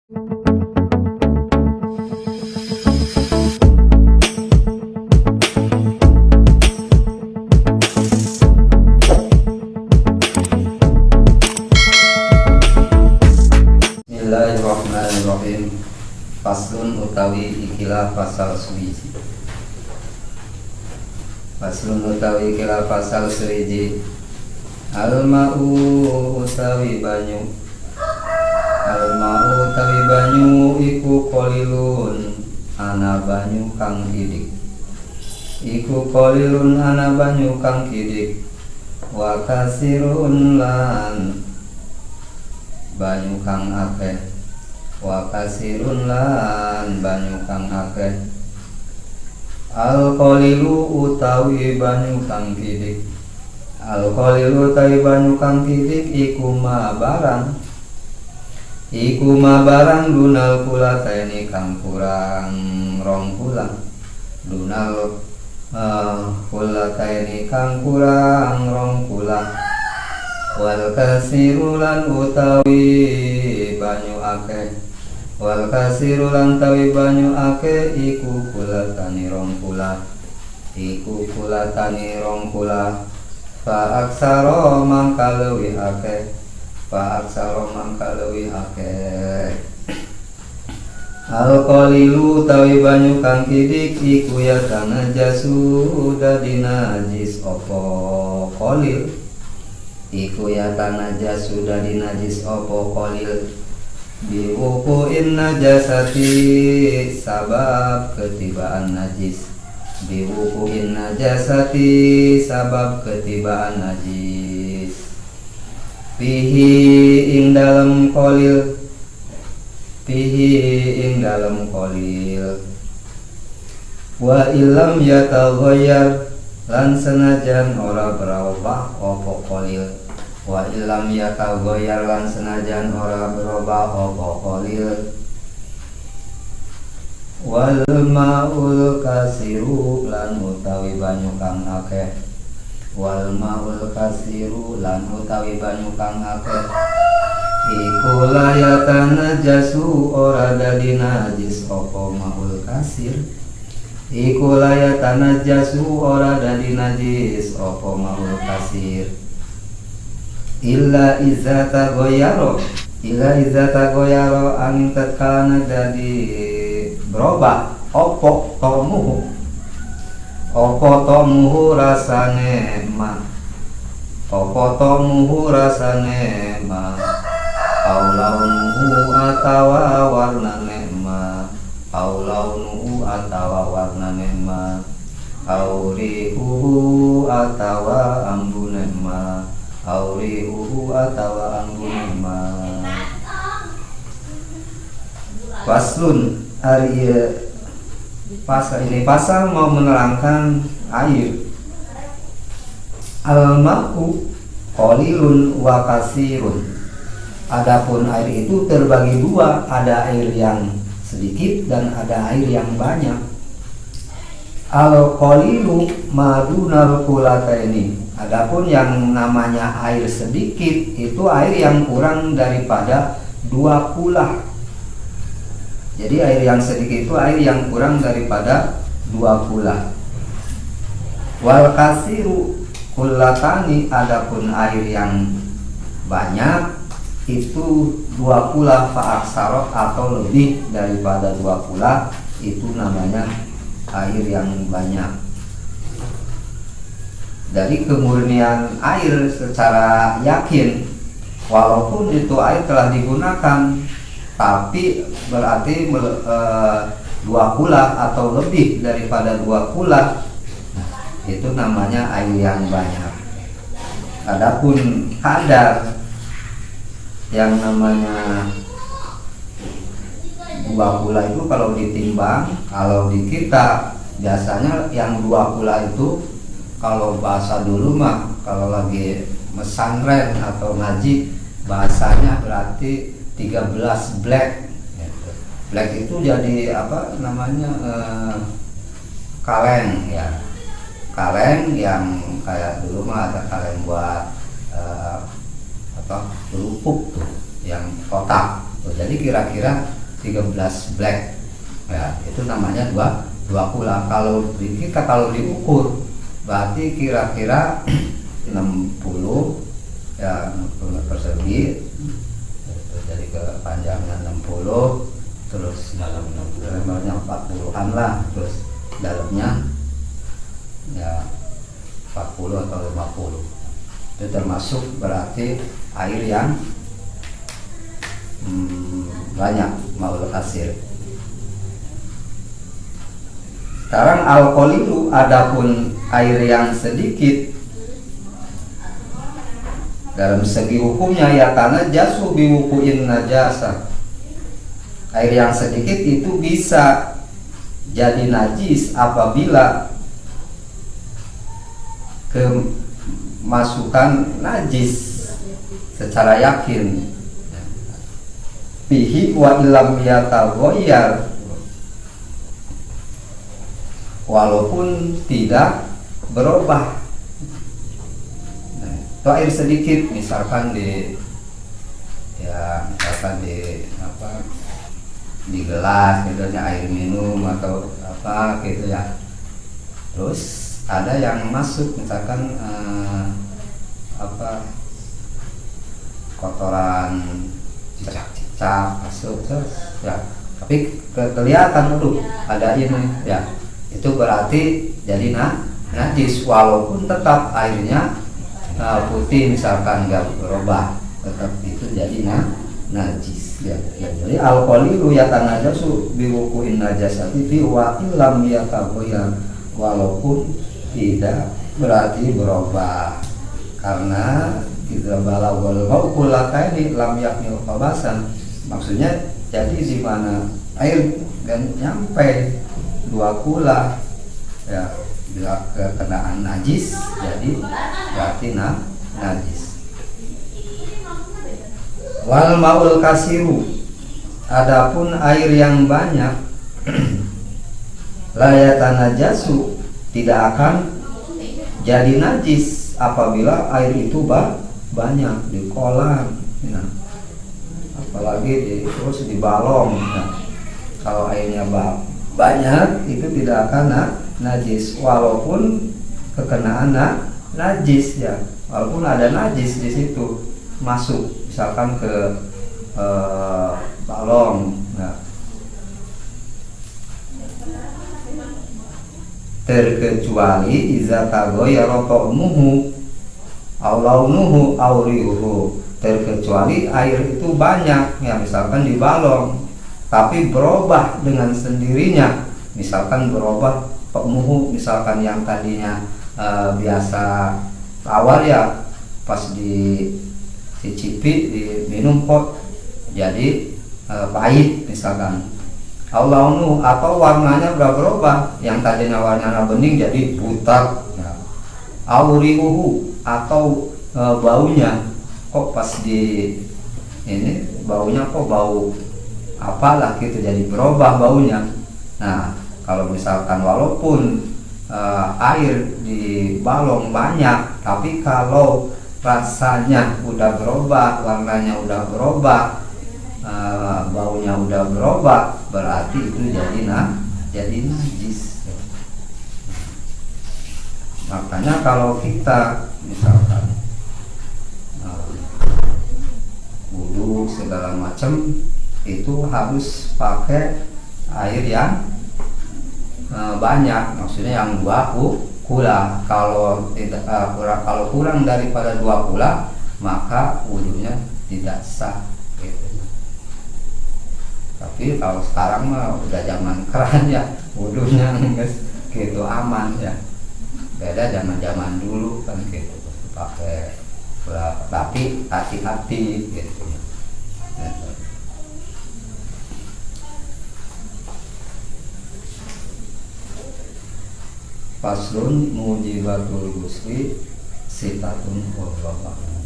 Bismillahirrahmanirrahim. Faslun utawi ikilah pasal suwiji. Faslun utawi ikilah pasal suwiji. Al-ma'u utawi banyu. Al-ma'u utawi banyu iku qalilun ana banyu kang didik. Iku qalilun ana banyu kang didik. Wa kasirun lan banyu kang akeh. Wa kasirun lan banyu kang akeh. Al-qalilu utawi banyu kang tidik. Al-qalilu utawi banyu kang tidik iku ma barang. Iku ma barang dunal kulataini kang kurang rong kula. Dunal kulataini kang kurang rong kula. Wal kasiru lan utawi banyu akeh. Wal kasiru lan tawi banyu akeh iku kulatani rong kula. Iku kulatani rong kula. Fa aksara mangka leuwih akeh. Fa aksara mangka leuwih akeh. Al-qalilu tawi banyu kang tidik iku ya tanajasu dadi najis apa qalil. Iku ya tanajas sudah dinajis opo qalil biwukuin najasati sabab ketibaan najis. Biwukuin najasati sabab ketibaan najis. Fihi ing dalam qalil. Fihi ing dalam qalil. Wa illam yataghayyar lan senajan ora berubah opo qalil. Wa illam yataghayyar lan senajan ora berubah opo qalil. Wal ma'ul kasiru lan utawi banyu kang akeh. Wal ma'ul kasiru lan utawi banyu kang akeh iku layatan najasu ora dadi najis opo ma'ul kasir. Iku layatan najasu ora dadi najis opo ma'ul kasir. Illa izata goyaro. Illa izata goyaro angin tatkala dadi berubah opo tomuhu. Opo tomuhu rasane ma. Opo tomuhu rasane ma. Aulaunuhu atawa warnane ma. Aulaunuhu atawa warnane ma. Aurihuhu atawa ambune ma. Aurihuhu atawa ambune ma. Faslun ari pasal ini pasal mau menerangkan air. Al-ma'u qalilun wa kasirun. Adapun air itu terbagi dua, ada air yang sedikit dan ada air yang banyak. Al-qalilu madunal kulataini. Adapun yang namanya air sedikit itu air yang kurang daripada 2 kula. Jadi air yang sedikit itu air yang kurang daripada 2 kula. Wal kasiru kulatani. Adapun air yang banyak itu 2 kula fa'aksarot atau lebih daripada 2 kula, itu namanya air yang banyak. Dari kemurnian air secara yakin, walaupun itu air telah digunakan, tapi berarti 2 kula atau lebih daripada 2 kula, itu namanya air yang banyak. Adapun kadar yang namanya 2 kula itu kalau ditimbang, kalau di kita biasanya yang 2 kula itu kalau bahasa dulu mah kalau lagi mesantren atau ngaji bahasanya berarti 13 black. Black itu jadi apa namanya kaleng ya. Kaleng yang kayak dulu mah ada kaleng buat kerupuk tuh yang kotak Jadi kira-kira 13 black ya, itu namanya dua kula. Kalau diukur berarti kira-kira 60 ya, 60 persegi. Jadi kepanjangan 60, terus dalamnya 40-an lah, terus dalamnya ya 40 atau 50. Itu termasuk berarti air yang banyak, maul kasir. Sekarang alkolilu, adapun air yang sedikit, dalam segi hukumnya ya tanah jasu biwukuin najasa. Air yang sedikit itu bisa jadi najis apabila kemasukan najis secara yakin. Bihi wa ilam yataghayyar, walaupun tidak berubah. Itu air sedikit, misalkan di gelas gitu ya, air minum atau apa gitu ya. Terus ada yang masuk misalkan kotoran cicak masuk terus ya, tapi kelihatan tuh ada ini ya, itu berarti jadi najis walaupun tetap airnya putih, misalkan nggak berubah, tetap itu jadi najis ya. Jadi alkolilu yatanajasu biwukuin najasati fi wa illam yataghayyar, walaupun tidak berarti berubah, karena kita balagul maukulataini lam yakmil qabasan. Maksudnya jadi di mana air dan nyampe 2 kula ya, bila kekenaan najis jadi berarti najis. Wal maul kasiru, adapun air yang banyak, layatanajasu, tidak akan jadi najis apabila air itu banyak di kolam ya. Apalagi terus di balong ya. Kalau airnya banyak itu tidak akan najis walaupun kekenaan najis ya, walaupun ada najis di situ masuk, misalkan ke balong ya. Terkecuali iza taghayyara ta'muhu aw launuhu aw rihuhu, terkecuali air itu banyak ya, misalkan di balong tapi berubah dengan sendirinya, misalkan berubah ta'muhu, misalkan yang tadinya biasa tawar ya, pas dicicipi diminum kok jadi pahit misalkan. Launu atau warnanya berubah, yang tadinya warnanya bening jadi putar ya. Auriuhu atau baunya kok pas di ini baunya kok bau apalah gitu, jadi berubah baunya. Nah kalau misalkan walaupun air di balong banyak, tapi kalau rasanya udah berubah, warnanya udah berubah, baunya udah berubah, berarti itu jadi najis. Makanya kalau kita misalkan wudu segala macam itu harus pakai air yang banyak, maksudnya yang 2 kula. Kalau tidak kalau kurang daripada 2 kula maka wudunya tidak sah gitu. Tapi kalau sekarang mah udah zaman keran ya, wudunya gitu aman ya. Beda zaman-zaman dulu kan gitu, pakai kula, tapi hati-hati gitu. Faslun mujibatul ghusli sitatun wallahu a'lam.